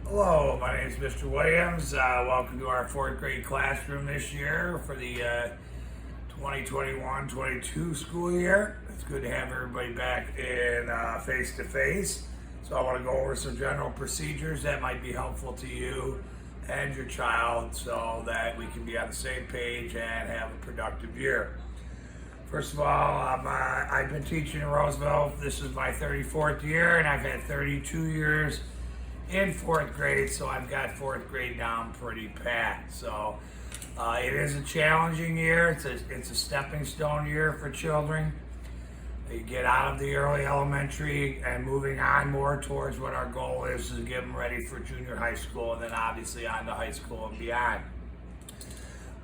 Hello, my name is Mr. Williams. Welcome to our fourth grade classroom this year for the 2021-22 school year. It's good to have everybody back in face-to-face. So I want to go over some general procedures that might be helpful to you and your child so that we can be on the same page and have a productive year. First of all, I've been teaching in Roseville. This is my 34th year, and I've had 32 years in fourth grade, so I've got fourth grade down pretty pat. So it is a challenging year. It's a stepping stone year for children. They get out of the early elementary and moving on more towards what our goal is to get them ready for junior high school and then obviously on to high school and beyond.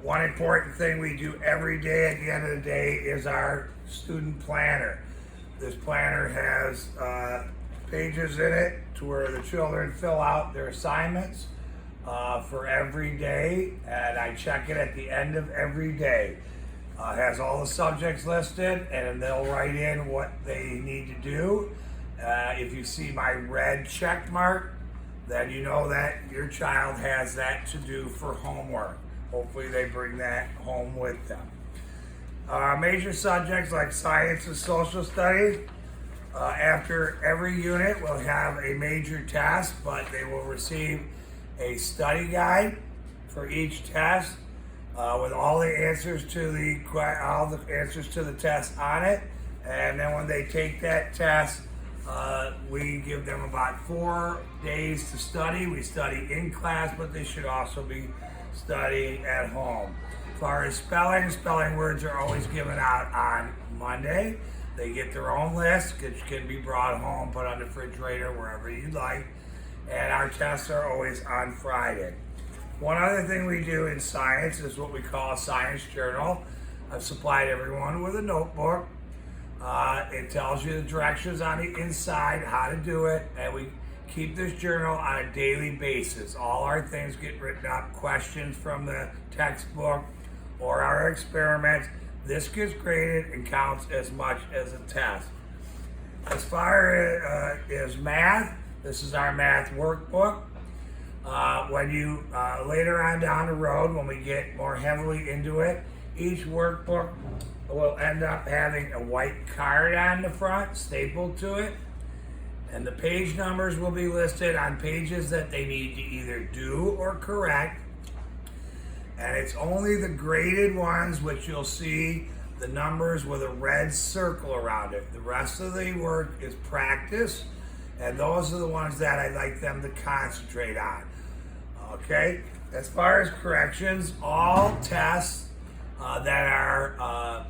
One important thing we do every day at the end of the day is our student planner. This planner has pages in it to where the children fill out their assignments for every day, and I check it at the end of every day. It has all the subjects listed, and they'll write in what they need to do. If you see my red check mark, then you know that your child has that to do for homework. Hopefully they bring that home with them. Major subjects like science and social studies, after every unit will have a major test, but they will receive a study guide for each test with all the answers to the test on it. And then when they take that test, we give them about 4 days to study. We study in class, but they should also be studying at home. As far as spelling words are always given out on Monday. They get their own list, which can be brought home, put on the refrigerator, wherever you'd like. And our tests are always on Friday. One other thing we do in science is what we call a science journal. I've supplied everyone with a notebook. It tells you the directions on the inside, how to do it, and we keep this journal on a daily basis. All our things get written up, questions from the textbook or our experiments. This gets graded and counts as much as a test. As far as math, this is our math workbook. When you later on down the road, when we get more heavily into it, each workbook will end up having a white card on the front stapled to it, and the page numbers will be listed on pages that they need to either do or correct. And it's only the graded ones which you'll see the numbers with a red circle around it. The rest of the work is practice, and those are the ones that I like them to concentrate on. Okay? As far as corrections, all tests that are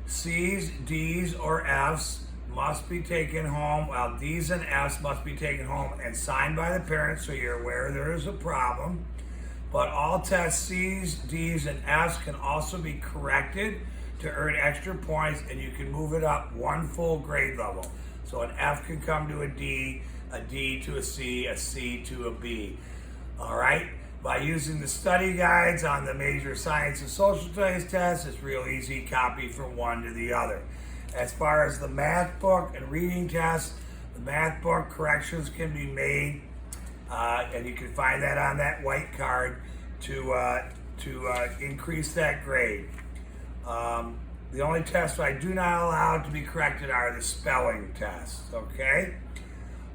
C's, D's, or F's must be taken home. Well, D's and F's must be taken home and signed by the parents so you're aware there is a problem. But all tests C's, D's, and F's can also be corrected to earn extra points, and you can move it up one full grade level. So an F can come to a D to a C to a B. All right? By using the study guides on the major science and social studies tests, it's real easy, copy from one to the other. As far as the math book and reading tests, the math book corrections can be made, and you can find that on that white card to increase that grade. The only tests I do not allow to be corrected are the spelling tests, okay?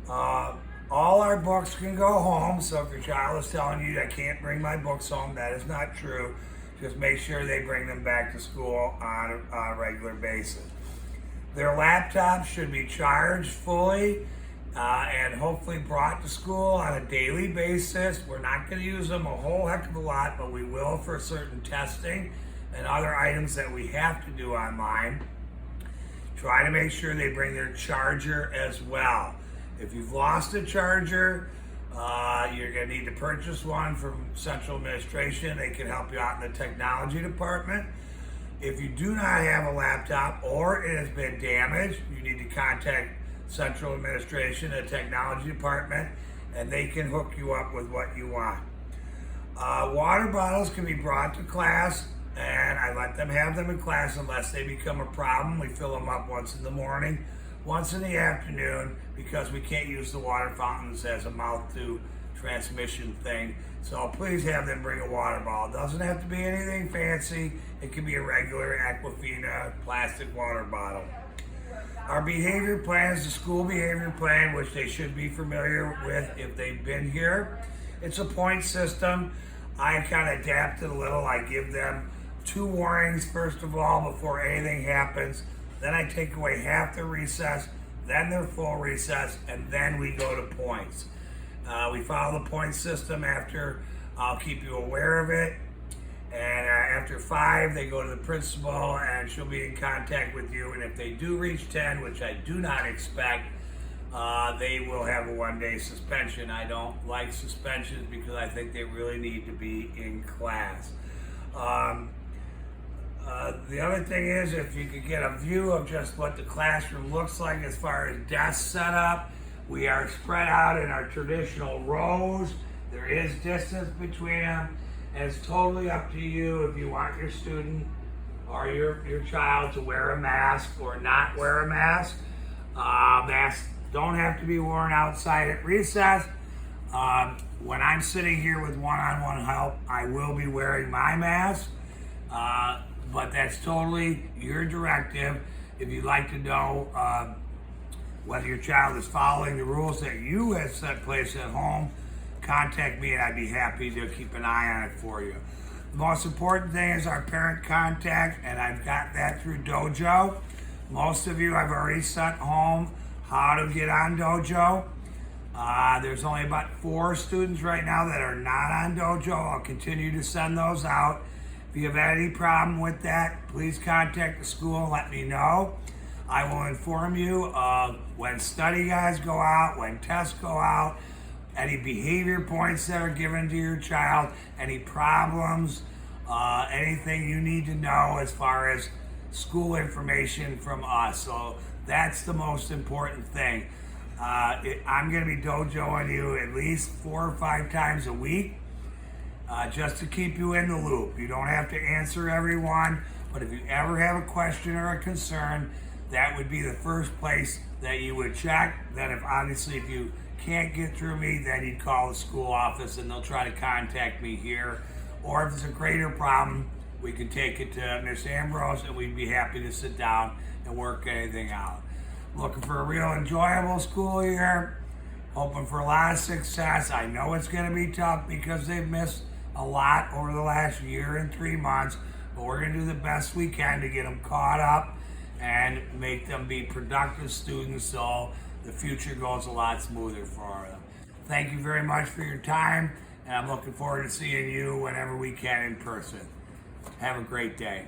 All our books can go home, so if your child is telling you, I can't bring my books home, that is not true. Just make sure they bring them back to school on a regular basis. Their laptops should be charged fully and hopefully brought to school on a daily basis. We're not going to use them a whole heck of a lot, but we will for certain testing and other items that we have to do online. Try to make sure they bring their charger as well. If you've lost a charger, you're going to need to purchase one from Central Administration. They can help you out in the technology department. If you do not have a laptop or it has been damaged, you need to contact Central Administration, the technology department, and they can hook you up with what you want. Water bottles can be brought to class, and I let them have them in class unless they become a problem. We fill them up once in the morning, once in the afternoon, because we can't use the water fountains as a mouth to transmission thing. So please have them bring a water bottle. It doesn't have to be anything fancy. It can be a regular Aquafina plastic water bottle. Our behavior plan is the school behavior plan, which they should be familiar with if they've been here. It's a point system. I kind of adapt it a little. I give them 2 warnings, first of all, before anything happens. Then I take away half their recess, then their full recess, and then we go to points. We follow the point system after. I'll keep you aware of it. And after 5, they go to the principal and she'll be in contact with you. And if they do reach 10, which I do not expect, they will have a 1-day suspension. I don't like suspensions because I think they really need to be in class. The other thing is, if you could get a view of just what the classroom looks like as far as desk setup, we are spread out in our traditional rows. There is distance between them, and it's totally up to you if you want your student or your child to wear a mask or not wear a mask. Masks don't have to be worn outside at recess. When I'm sitting here with one-on-one help, I will be wearing my mask, but that's totally your directive. If you'd like to know whether your child is following the rules that you have set place at home, contact me and I'd be happy to keep an eye on it for you. The most important thing is our parent contact, and I've got that through Dojo. Most of you I've already sent home how to get on Dojo. There's only about 4 students right now that are not on Dojo. I'll continue to send those out. If you have any problem with that, please contact the school and let me know. I will inform you of when study guides go out, when tests go out, any behavior points that are given to your child, any problems, anything you need to know as far as school information from us. So that's the most important thing. I'm going to be dojoing you at least 4 or 5 times a week, just to keep you in the loop. You don't have to answer everyone, but if you ever have a question or a concern, that would be the first place that you would check. Then if you can't get through me, then you'd call the school office and they'll try to contact me here. Or if it's a greater problem, we can take it to Miss Ambrose and we'd be happy to sit down and work anything out. Looking for a real enjoyable school year, hoping for a lot of success. I know it's going to be tough because they've missed a lot over the last year and 3 months, but we're going to do the best we can to get them caught up and make them be productive students so the future goes a lot smoother for them. Thank you very much for your time, and I'm looking forward to seeing you whenever we can in person. Have a great day.